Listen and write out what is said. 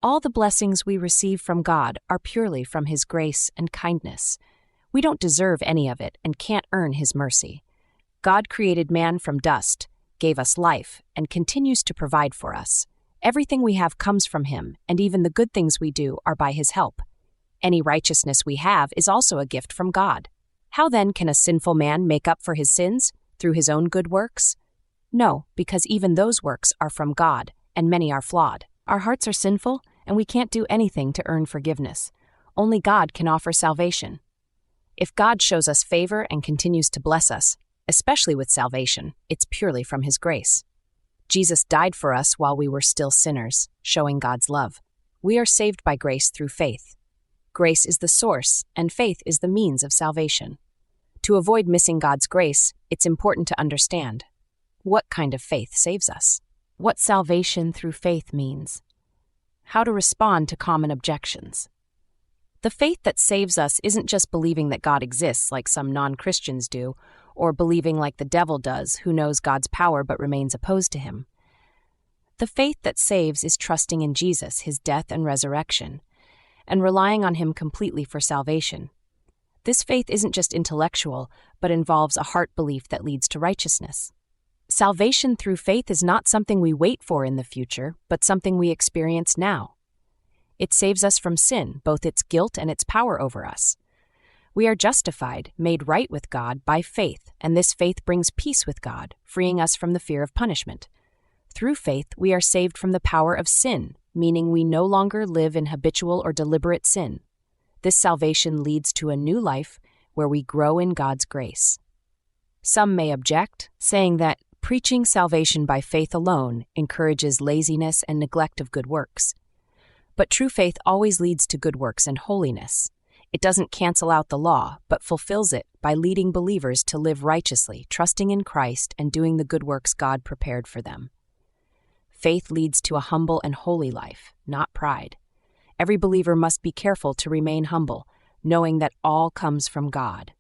All the blessings we receive from God are purely from His grace and kindness. We don't deserve any of it and can't earn His mercy. God created man from dust, gave us life, and continues to provide for us. Everything we have comes from Him, and even the good things we do are by His help. Any righteousness we have is also a gift from God. How then can a sinful man make up for his sins? Through his own good works? No, because even those works are from God, and many are flawed. Our hearts are sinful, and we can't do anything to earn forgiveness. Only God can offer salvation. If God shows us favor and continues to bless us, especially with salvation, it's purely from His grace. Jesus died for us while we were still sinners, showing God's love. We are saved by grace through faith. Grace is the source, and faith is the means of salvation. To avoid missing God's grace, it's important to understand what kind of faith saves us, what salvation through faith means, how to respond to common objections. The faith that saves us isn't just believing that God exists like some non-Christians do, or believing like the devil does, who knows God's power but remains opposed to Him. The faith that saves is trusting in Jesus, His death and resurrection, and relying on Him completely for salvation. This faith isn't just intellectual, but involves a heart belief that leads to righteousness. Salvation through faith is not something we wait for in the future, but something we experience now. It saves us from sin, both its guilt and its power over us. We are justified, made right with God by faith, and this faith brings peace with God, freeing us from the fear of punishment. Through faith, we are saved from the power of sin, meaning we no longer live in habitual or deliberate sin. This salvation leads to a new life where we grow in God's grace. Some may object, saying that preaching salvation by faith alone encourages laziness and neglect of good works. But true faith always leads to good works and holiness. It doesn't cancel out the law, but fulfills it by leading believers to live righteously, trusting in Christ and doing the good works God prepared for them. Faith leads to a humble and holy life, not pride. Every believer must be careful to remain humble, knowing that all comes from God.